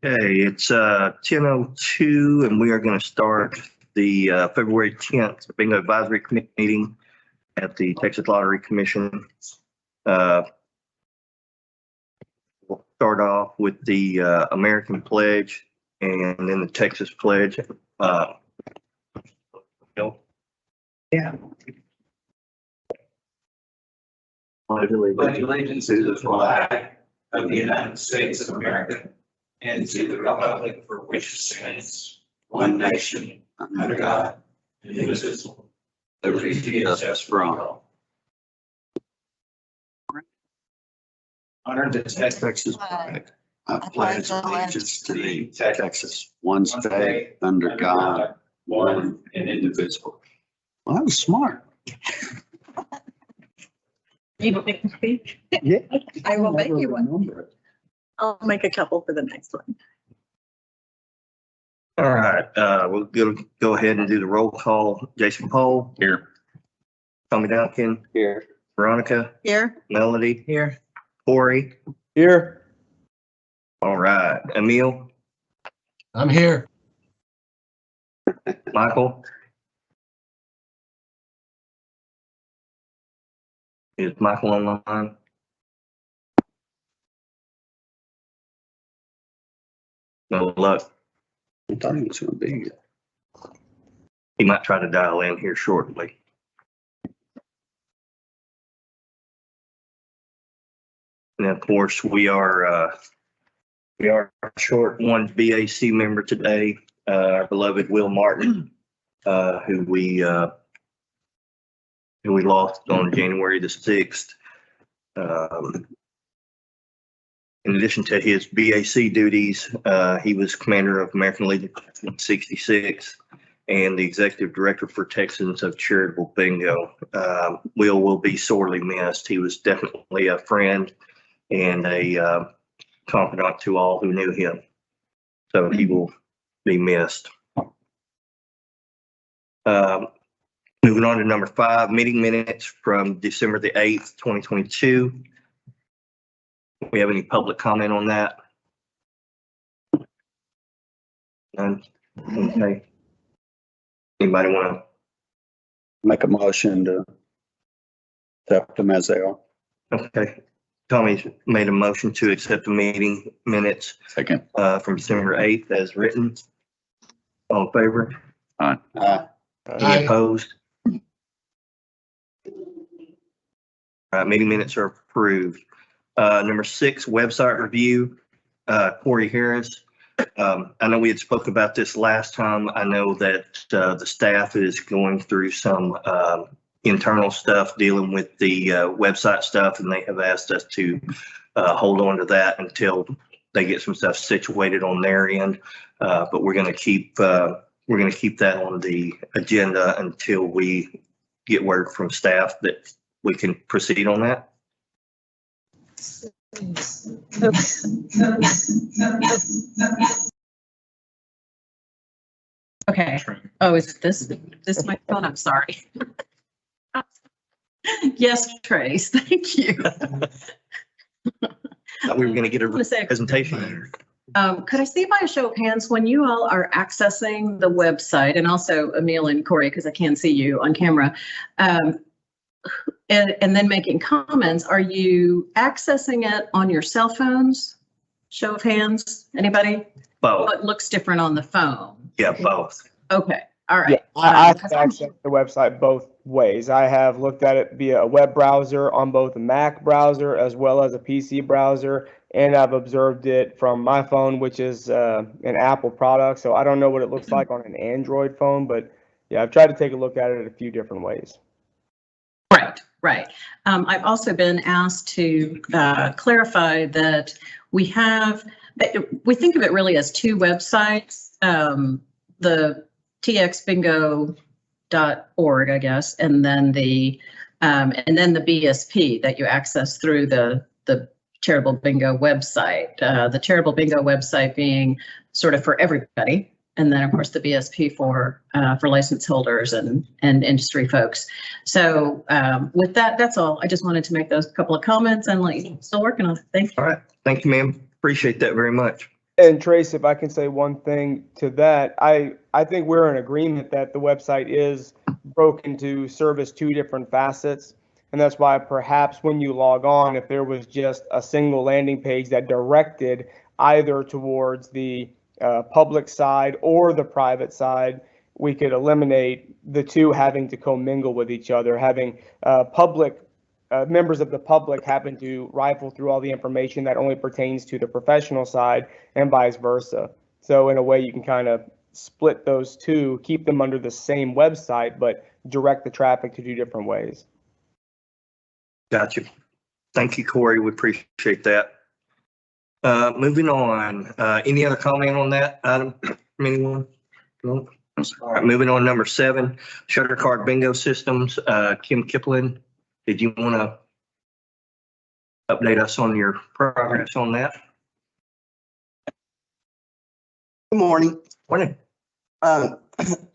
Okay, it's 10:02 and we are going to start the February 10th Bingo Advisory Committee meeting at the Texas Lottery Commission. We'll start off with the American Pledge and then the Texas Pledge. Yeah. Pledge allegiance to the flag of the United States of America and to the republic for which it stands, one nation, under God, indivisible, liberty and justice for all. Honor the Texas flag. I pledge allegiance to thee, Texas, one state, under God, one and indivisible. Well, that was smart. You want me to speak? Yeah. I will make you one. Remember it. I'll make a couple for the next one. All right, we'll go ahead and do the roll call. Jason Pohl. Here. Tommy Duncan. Here. Veronica. Here. Melody. Here. Corey. Here. All right, Emil. I'm here. Michael. Is Michael on the line? No luck. I thought he was going to be here. He might try to dial in here shortly. And of course, we are short one BAC member today, our beloved Will Martin, who we lost on January the 6th. In addition to his BAC duties, he was commander of American Legion 66 and the executive director for Texans of Charitable Bingo. Will be sorely missed. He was definitely a friend and a confidant to all who knew him. So he will be missed. Moving on to number 5, meeting minutes from December the 8th, 2022. We have any public comment on that? None? Okay. Anybody want to? Make a motion to accept them as they are. Okay. Tommy's made a motion to accept the meeting minutes Second. from December 8th as written. All in favor? Aye. Any Aye. opposed? All right, meeting minutes are approved. Number 6, website review. Corey Harris. I know we had spoke about this last time. I know that the staff is going through some internal stuff dealing with the website stuff, and they have asked us to hold on to that until they get some stuff situated on their end. But we're going to keep that on the agenda until we get word from staff that we can proceed on that. Okay. Oh, is it this my phone? I'm sorry. Yes, Trace, thank you. Thought we were going to get I want a to say, presentation. could I see by a show of hands when you all are accessing the website, and also Emil and Corey, because I can't see you on camera, and then making comments, are you accessing it on your cell phones? Show of hands, anybody? Both. What looks different on the phone? Yeah, both. Okay, all right. Yeah, I have accessed the website both ways. I have looked at it via a web browser on both a Mac browser as well as a PC browser, and I've observed it from my phone, which is an Apple product. So I don't know what it looks like on an Android phone, but yeah, I've tried to take a look at it a few different ways. Right. I've also been asked to clarify that we think of it really as 2 websites, the txbingo.org, I guess, and then the BSP that you access through the Charitable Bingo website. The Charitable Bingo website being sort of for everybody, and then of course the BSP for license holders and industry folks. So with that, that's all. I just wanted to make those couple of comments and let you know, still working on it. Thank you. All right. Thank you, ma'am. Appreciate that very much. And Trace, if I can say one thing to that, I think we're in agreement that the website is broken to service two different facets. And that's why perhaps when you log on, if there was just a single landing page that directed either towards the public side or the private side, we could eliminate the two having to commingle with each other, having public members of the public having to rifle through all the information that only pertains to the professional side and vice versa. So in a way, you can kind of split those two, keep them under the same website, but direct the traffic to two different ways. Gotcha. Thank you, Corey. We appreciate that. Moving on, any other comment on that item from anyone? No? All right, moving on, number 7, Shutter Card Bingo Systems. Kim Kipling, did you want to update us on your progress on that? Good morning. Morning.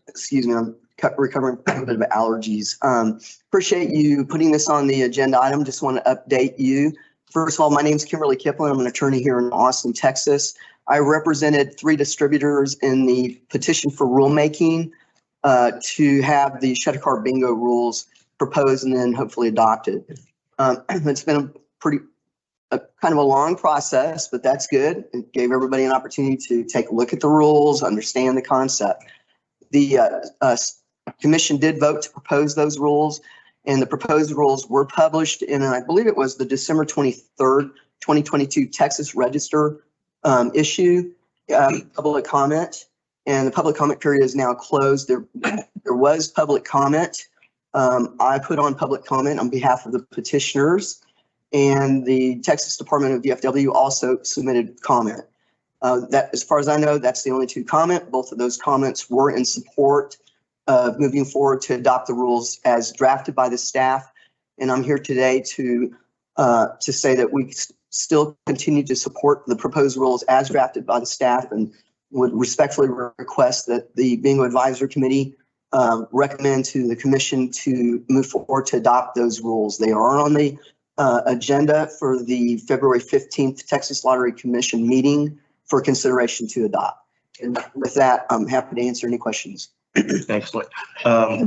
Excuse me, I'm recovering from a bit of allergies. Appreciate you putting this on the agenda item. Just want to update you. First of all, my name is Kimberly Kipling. I'm an attorney here in Austin, Texas. I represented 3 distributors in the petition for rulemaking to have the Shutter Card Bingo rules proposed and then hopefully adopted. It's been kind of a long process, but that's good. It gave everybody an opportunity to take a look at the rules, understand the concept. The commission did vote to propose those rules, and the proposed rules were published in, I believe it was the December 23rd, 2022 Texas Register issue, public comment, and the public comment period is now closed. There was public comment. I put on public comment on behalf of the petitioners, and the Texas Department of VFW also submitted comment. That, as far as I know, that's the only 2 comment. Both of those comments were in support of moving forward to adopt the rules as drafted by the staff. And I'm here today to say that we still continue to support the proposed rules as drafted by the staff, and would respectfully request that the Bingo Advisory Committee recommend to the commission to move forward to adopt those rules. They are on the agenda for the February 15th Texas Lottery Commission meeting for consideration to adopt. And with that, I'm happy to answer any questions. Excellent.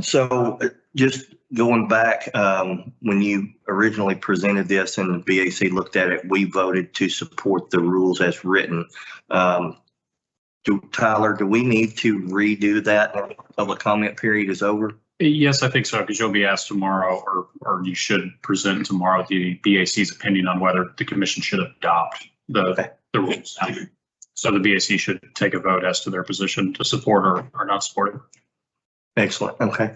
So just going back, when you originally presented this and the BAC looked at it, we voted to support the rules as written. Tyler, do we need to redo that when the public comment period is over? Yes, I think so, because you'll be asked tomorrow, or you should present tomorrow the BAC's opinion on whether the commission should adopt the rules. So the BAC should take a vote as to their position to support or not support it. Excellent. Okay.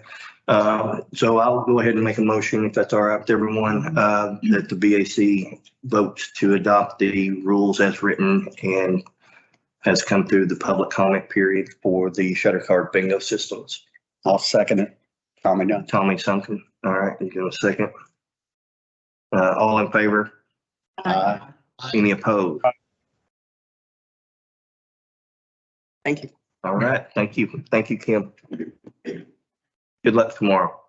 So I'll go ahead and make a motion, if that's all right with everyone, that the BAC votes to adopt the rules as written and has come through the public comment period for the Shutter Card Bingo Systems. I'll second it. Tommy Dunn. Tommy Sunken. All right, you give a second. All in favor? Any opposed? Thank you. All right, thank you. Thank you, Kim. Good luck tomorrow.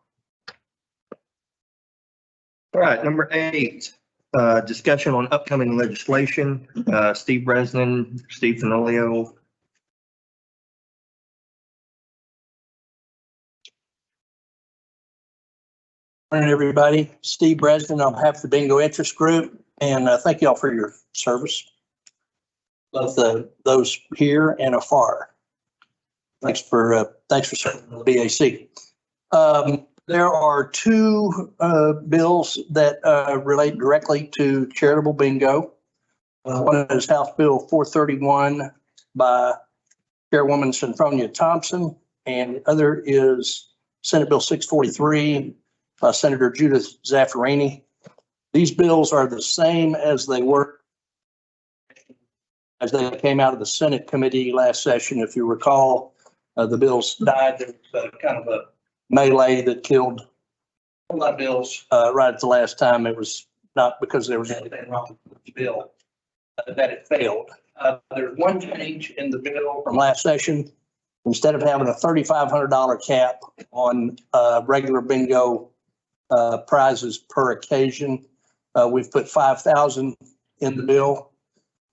All right, number 8, discussion on upcoming legislation. Steve Bresnan, Steve Fenolio. Morning, everybody. Steve Bresnan on behalf of the Bingo Interest Group, and thank you all for your service, both those here and afar. Thanks for serving the BAC. There are 2 bills that relate directly to charitable bingo. One is House Bill 431 by Chairwoman Sophronia Thompson, and the other is Senate Bill 643 by Senator Judith Zaffirini. These bills are the same as they were as they came out of the Senate committee last session. If you recall, the bills died. There was kind of a melee that killed a lot of bills right at the last time. It was not because there was anything wrong with the bill that it failed. There's one change in the bill from last session. Instead of having a $3,500 cap on regular bingo prizes per occasion, we've put $5,000 in the bill.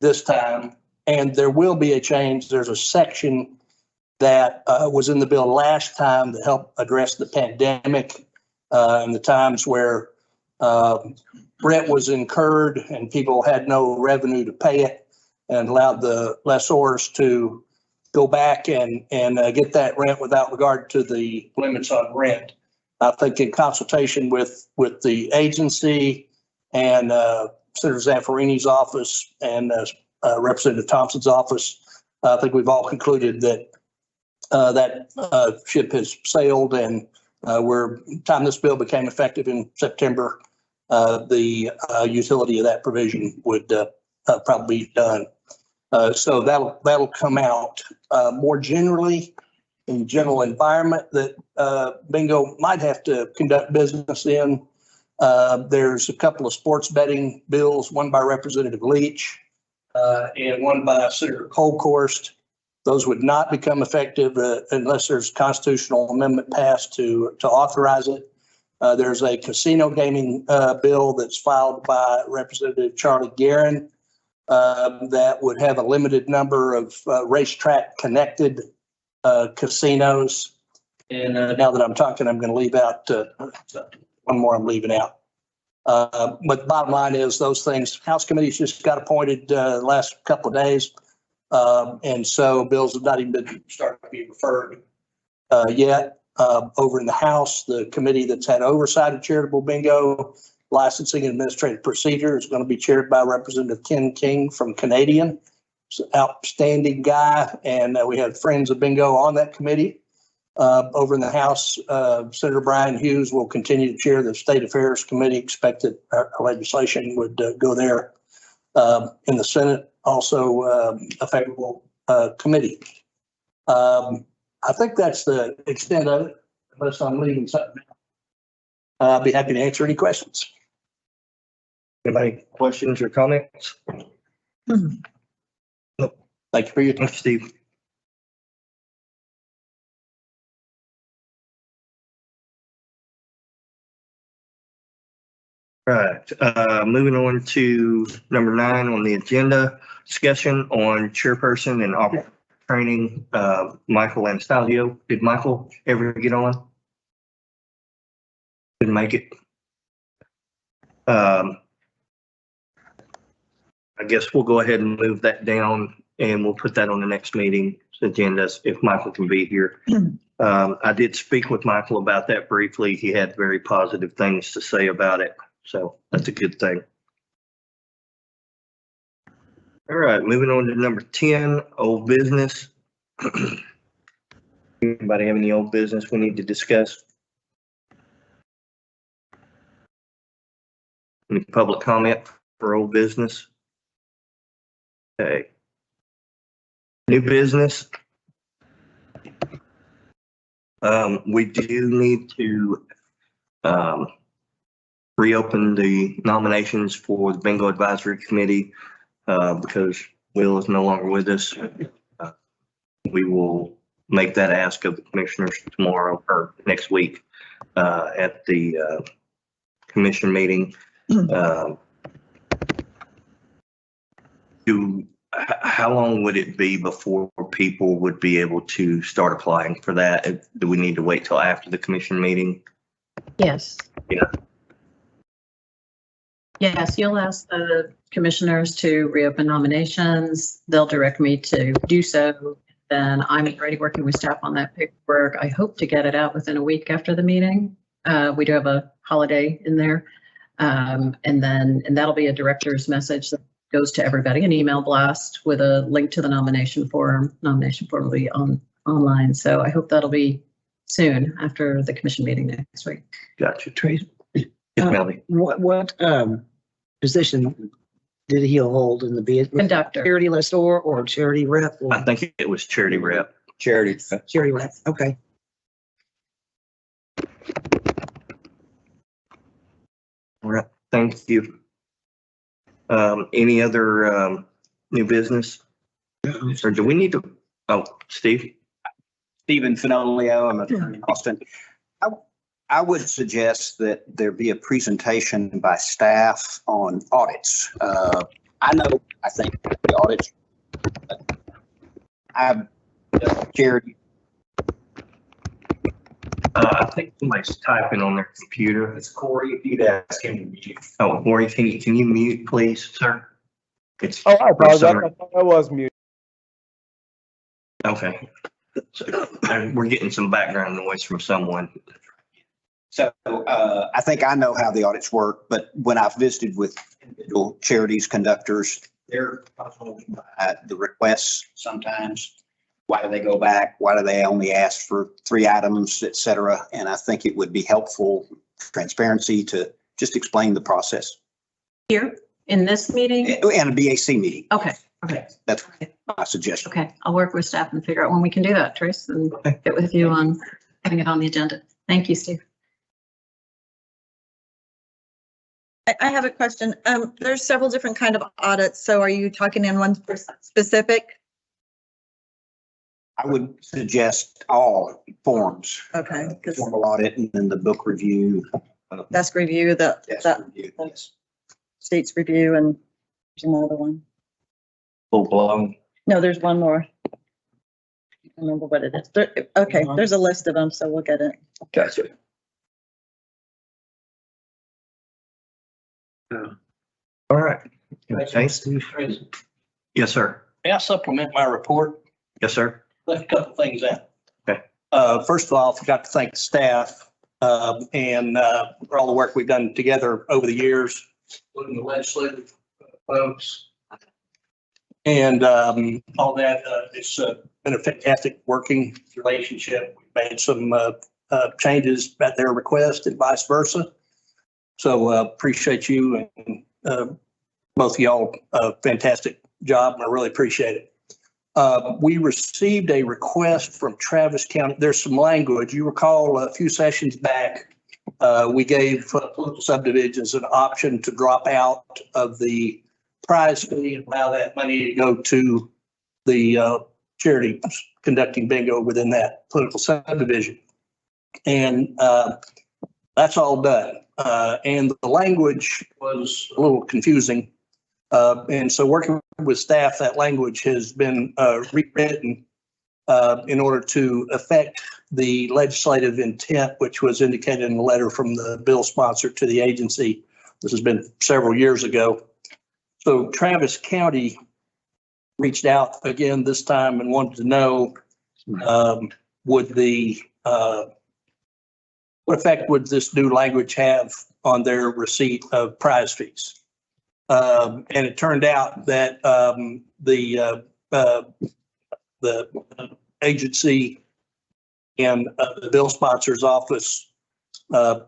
This time, And there will be a change. There's a section that was in the bill last time to help address the pandemic and the times where rent was incurred and people had no revenue to pay it, and allowed the lessors to go back and get that rent without regard to the limits on rent. I think in consultation with the agency and Senator Zaffarini's office and Representative Thompson's office, I think we've all concluded that that ship has sailed, and time this bill became effective in September, the utility of that provision would probably be done. So that'll come out. More generally, in the general environment that bingo might have to conduct business in, there's a couple of sports betting bills, one by Representative Leach and one by Senator Colhorst. Those would not become effective unless there's a constitutional amendment passed to authorize it. There's a casino gaming bill that's filed by Representative Charlie Guerin that would have a limited number of racetrack connected casinos. And now that I'm talking, I'm going to leave out one more I'm leaving out. But the bottom line is those things, House committees just got appointed the last couple of days. And so bills have not even been started to be referred yet. Over in the House, the committee that's had oversight of charitable bingo licensing and administrative procedure is going to be chaired by Representative Ken King from Canadian. He's an outstanding guy, and we have Friends of Bingo on that committee. Over in the House, Senator Brian Hughes will continue to chair the State Affairs Committee. Expect that our legislation would go there. In the Senate, also a favorable committee. I think that's the extent of it, unless I'm leaving something out. I'll be happy to answer any questions. Anybody questions or comments? Thank you for your time. Thanks, Steve. Right, moving on to number 9 on the agenda, discussion on chairperson and operator training, Michael Anastasio. Did Michael ever get on? Didn't make it. I guess we'll go ahead and move that down, and we'll put that on the next meeting's agenda if Michael can be here. I did speak with Michael about that briefly. He had very positive things to say about it, so that's a good thing. All right, moving on to number 10, old business. Anybody have any old business we need to discuss? Any public comment for old business? Okay. New business. We do need to reopen the nominations for the Bingo Advisory Committee because Will is no longer with us. We will make that ask of the commissioners tomorrow or next week at the commission meeting. How long would it be before people would be able to start applying for that? Do we need to wait till after the commission meeting? Yes. Yeah. Yes, you'll ask the commissioners to reopen nominations. They'll direct me to do so. Then I'm already working with staff on that paperwork. I hope to get it out within a week after the meeting. We do have a holiday in there. And that'll be a director's message that goes to everybody, an email blast with a link to the nomination form. Nomination form will be online. So I hope that'll be soon after the commission meeting next week. Gotcha. Tracy. Melly. What position did he hold in the bid? Conductor. Charity lessor or charity rep? I think it was charity rep. Charity. Charity rep, okay. All right. Thank you. Any other new business? Or do we need to? Oh, Steve. Stephen Finolio, I'm an attorney in Austin. I would suggest that there be a presentation by staff on audits. I think the audits I've shared, I think somebody's typing on their computer. It's Corey, if you'd ask him to mute. Oh, Corey, can you mute, please, sir? It's Oh, I apologize. summer. I thought I was muted. Okay. So, we're getting some background noise from someone. so I think I know how the audits work, but when I've visited with individual charities conductors, they're puzzled by the requests sometimes. Why do they go back? Why do they only ask for 3 items, et cetera? And I think it would be helpful, transparency, to just explain the process. Here in this meeting? And a BAC meeting. Okay, okay, That's my suggestion. okay. I'll work with staff and figure out when we can do that, Trace, and get with you on having it on the agenda. Thank you, Steve. I have a question. There's several different kind of audits. So are you talking in one specific? I would suggest all forms. Okay, because Formal audit and then the book review. desk review, Desk review, yes. states review, and there's another one. Full blown. No, there's one more. I don't remember what it is. Okay, there's a list of them, so we'll get it. Gotcha. All right. Thanks. Yes, sir. May I supplement my report? Yes, sir. Left a couple things in. Okay. First of all, I forgot to thank the staff and for all the work we've done together over the years, including the legislative folks. And all that, it's been a fantastic working relationship. We've made some changes at their request and vice versa. So appreciate you and both of y'all, fantastic job, and I really appreciate it. We received a request from Travis County. There's some language. You recall a few sessions back, we gave political subdivisions an option to drop out of the prize fee and allow that money to go to the charity conducting bingo within that political subdivision. And that's all done. And the language was a little confusing. And so working with staff, that language has been rewritten in order to affect the legislative intent, which was indicated in the letter from the bill sponsor to the agency. This has been several years ago. So Travis County reached out again this time and wanted to know, what effect would this new language have on their receipt of prize fees? And it turned out that the agency and the bill sponsor's office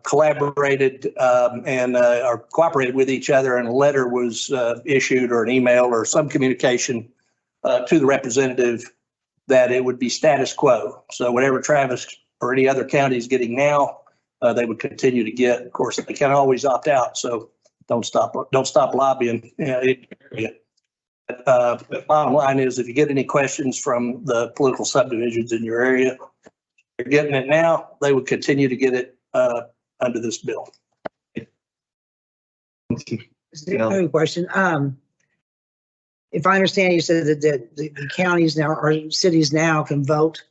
collaborated and or cooperated with each other, and a letter was issued, or an email or some communication to the representative that it would be status quo. So whatever Travis or any other county is getting now, they would continue to get. Of course, they can always opt out, so don't stop lobbying. The bottom line is, if you get any questions from the political subdivisions in your area, you're getting it now, they would continue to get it under this bill. I have a question. If I understand, you said that the counties now or cities now can vote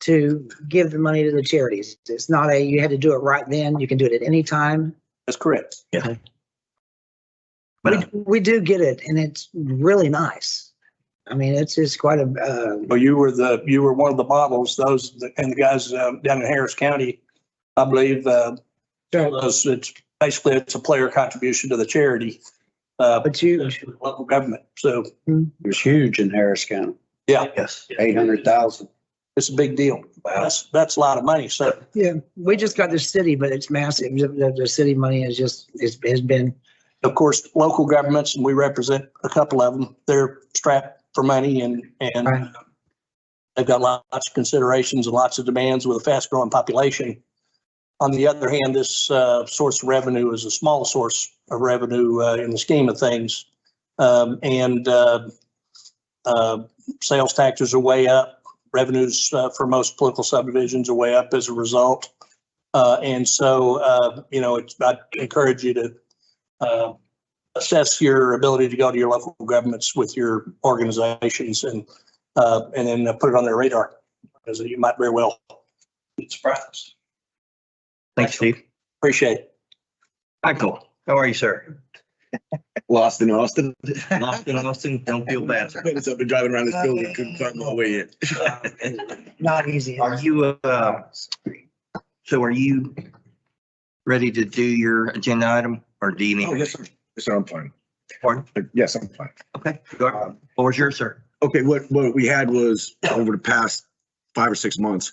to give the money to the charities. It's not you had to do it right then. You can do it at any time. That's correct. Yeah. We do get it, and it's really nice. I mean, it's quite a. Well, you were one of the models. And the guys down in Harris County, I believe, it's basically a player contribution to the charity. But you Local government. So It was huge in Harris County, yeah, Yes. 800,000. it's a big deal. That's a lot of money. So yeah, we just got the city, but it's massive. The city money has been. of course, local governments, and we represent a couple of them, they're strapped for money and Right. they've got lots of considerations and lots of demands with a fast growing population. On the other hand, this source of revenue is a small source of revenue in the scheme of things. Sales taxes are way up. Revenues for most political subdivisions are way up as a result. I encourage you to assess your ability to go to your local governments with your organizations and and then put it on their radar, because you might very well be surprised. Thanks, Steve. Appreciate it. Michael, how are you, sir? Lost in Austin. Lost in Austin? Don't feel bad, sir. I've been driving around this building, couldn't find my way in. Not easy. Are you, so are you ready to do your agenda item, or do you need? Oh, yes, sir. Yes, sir, I'm fine. Pardon? Yes, I'm fine. Okay, go ahead. Floor is yours, sir. Okay, what we had was over the past 5 or 6 months,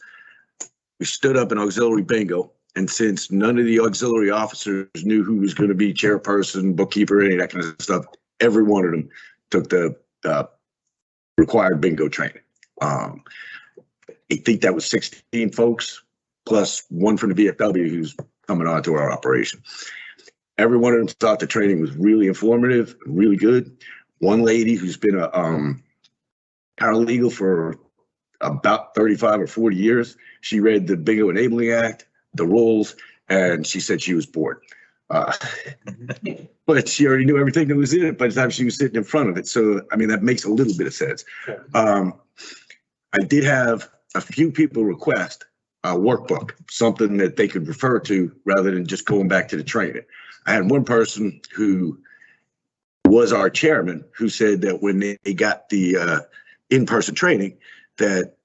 we stood up an auxiliary bingo. And since none of the auxiliary officers knew who was going to be chairperson, bookkeeper, any of that kind of stuff, every one of them took the required bingo training. I think that was 16 folks, plus one from the VFW who's coming on to our operation. Every one of them thought the training was really informative, really good. One lady who's been a paralegal for about 35 or 40 years, she read the Bingo Enabling Act, the rules, and she said she was bored. But she already knew everything that was in it by the time she was sitting in front of it. So, I mean, that makes a little bit of sense. I did have a few people request a workbook, something that they could refer to rather than just going back to the training. I had one person who was our chairman who said that when they got the in-person training, that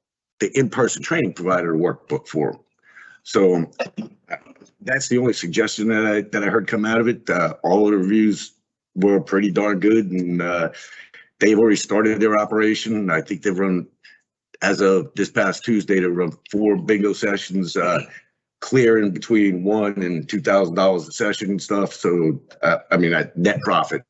the in-person training provided a workbook for them. So that's the only suggestion that I heard come out of it. All of the reviews were pretty darn good, and they've already started their operation. I think they've run, as of this past Tuesday, they run 4 bingo sessions, clearing between $1,000 and $2,000 a session and stuff. So I mean, net profit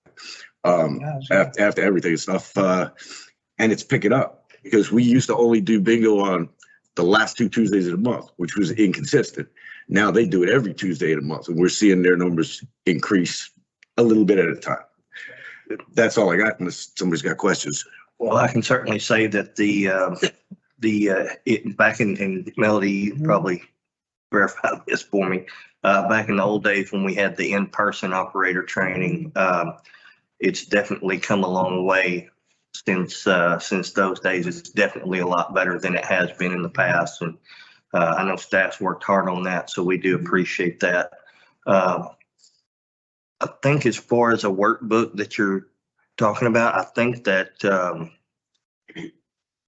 after everything and stuff, and it's picking up because we used to only do bingo on the last 2 Tuesdays of the month, which was inconsistent. Now they do it every Tuesday of the month, and we're seeing their numbers increase a little bit at a time. That's all I got, unless somebody's got questions. Well, I can certainly say that back in Melody, you probably verify this for me. Back in the old days when we had the in-person operator training, it's definitely come a long way since those days. It's definitely a lot better than it has been in the past. And I know staff's worked hard on that, so we do appreciate that. I think as far as a workbook that you're talking about, I think that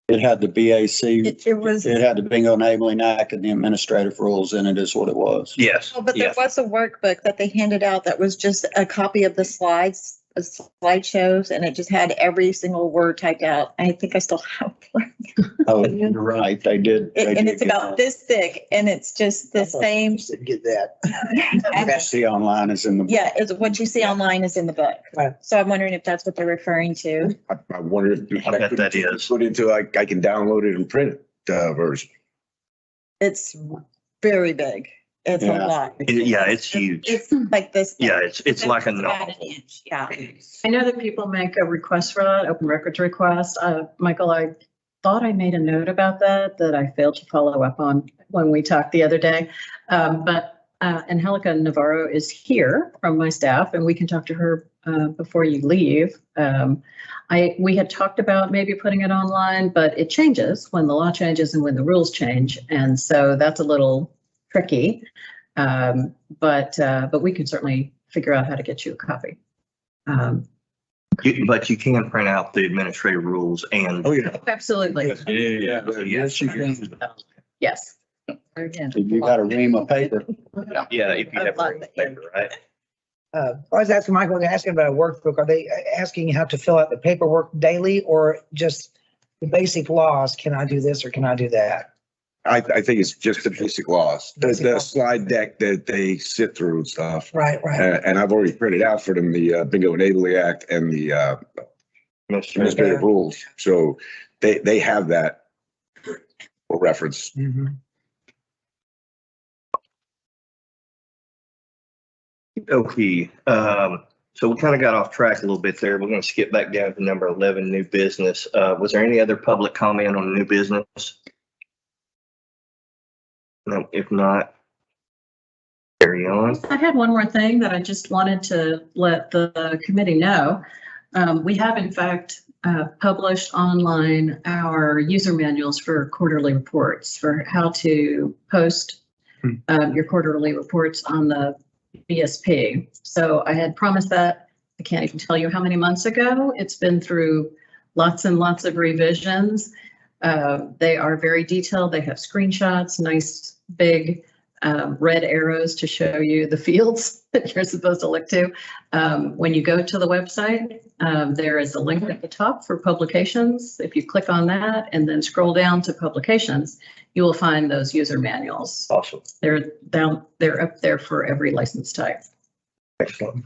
It had the BAC, It was, it had the Bingo Enabling Act and the administrative rules in it is what it was. yes, oh, but there yes. was a workbook that they handed out that was just a copy of the slides, slideshows, and it just had every single word typed out. I think I still have one. Oh, you're right, they did. they And did it's get about this thick, and it's just the same. Didn't get that. What you see online is in the. Yeah, it's what you see online is in the book. Right. So I'm wondering if that's what they're referring to. I wonder if I bet that is. put into I can download it and print it version. It's very big. It's a Yeah. lot. Yeah, it's huge. It's like this. Yeah, it's like a about novel. an inch. Yeah. I know that people make a request for that, open records request. Michael, I thought I made a note about that I failed to follow up on when we talked the other day. But Angelica Navarro is here from my staff, and we can talk to her before you leave. We had talked about maybe putting it online, but it changes when the law changes and when the rules change. And so that's a little tricky. But we can certainly figure out how to get you a copy. But you can print out the administrative rules and. Oh, yeah. Absolutely. Yeah. Yes, you can. Yes. If you got a ream of paper. Yeah, if you have a paper, right? I was asking Michael, they're asking about a workbook. Are they asking how to fill out the paperwork daily or just the basic laws? Can I do this or can I do that? I think it's just the basic laws, the slide deck that they sit through and stuff. Right, right. And I've already printed out for them the Bingo Enabling Act and the administrative rules. So they have that for reference. Mhm. Okay, so we kind of got off track a little bit there. We're going to skip back down to number 11, new business. Was there any other public comment on new business? No, if not, carry on. I had one more thing that I just wanted to let the committee know. We have in fact published online our user manuals for quarterly reports for how to post your quarterly reports on the BSP. So I had promised that. I can't even tell you how many months ago. It's been through lots and lots of revisions. They are very detailed. They have screenshots, nice big red arrows to show you the fields that you're supposed to look to. When you go to the website, there is a link at the top for publications. If you click on that and then scroll down to publications, you will find those user manuals. Awesome. They're down, they're up there for every license type. Excellent.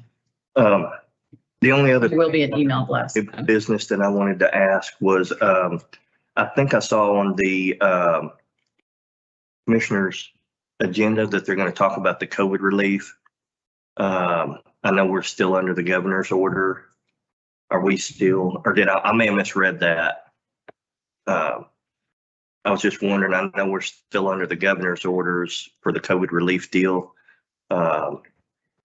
The only other There will be an email blast. business that I wanted to ask was, I think I saw on the commissioner's agenda that they're going to talk about the COVID relief. I know we're still under the governor's order. Are we still, or did I may have misread that. I was just wondering, I know we're still under the governor's orders for the COVID relief deal. I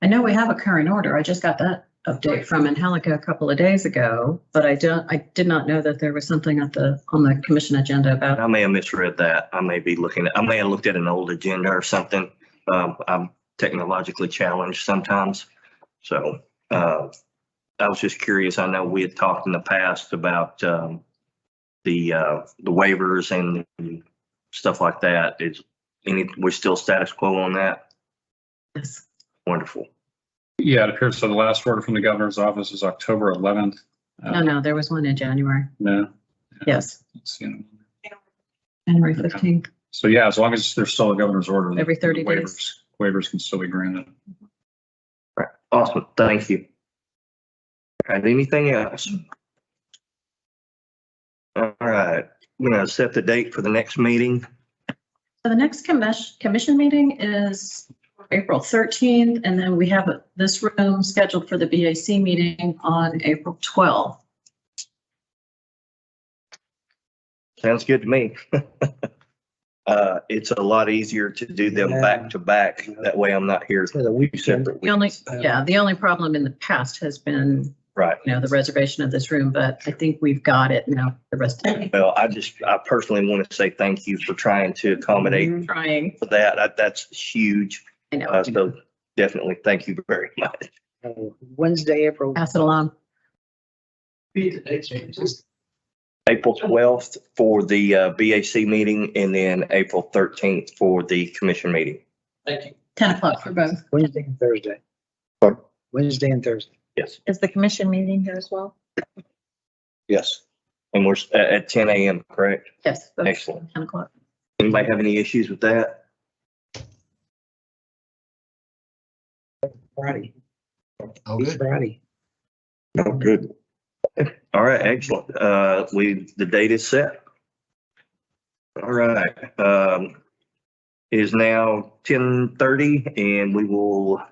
know we have a current order. I just got that update from Angelica a couple of days ago, but I did not know that there was something on the commission agenda about. I may have misread that. I may have looked at an old agenda or something. I'm technologically challenged sometimes. So I was just curious. I know we had talked in the past about the waivers and stuff like that. We're still status quo on that? Yes. Wonderful. Yeah, it appears so. The last order from the governor's office is October 11th. No, there was one in January. No. Yes, Let's see. January 15th. So yeah, as long as there's still a governor's order. Every 30 the days. Waivers can still be granted. Right. Awesome. Thank you. All right. Anything else? All right. I'm going to set the date for the next meeting. So the next commission meeting is April 13th, and then we have this room scheduled for the BAC meeting on April 12th. Sounds good to me. It's a lot easier to do them back to back. That way I'm not here For the weekend. separate. The only problem in the past has been, Right. the reservation of this room, but I think we've got it now the rest of the Well, I personally want to say thank you for trying to accommodate trying. for that. That's huge. I know. So definitely thank you very much. Wednesday, April. Pass it along. April 12th for the BAC meeting and then April 13th for the commission meeting. Thank you. 10 o'clock for both. Wednesday and Thursday. Pardon? Wednesday and Thursday. Yes. Is the commission meeting here as well? Yes. And we're at 10 a.m., correct? Yes. both Excellent. 10 o'clock. Anybody have any issues with that? Friday. Oh, It's good. Friday. Oh, good. All right, excellent. The date is set. All right. It is now 10:30 and we will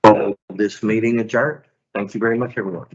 call this meeting adjourned. Thank you very much, everyone.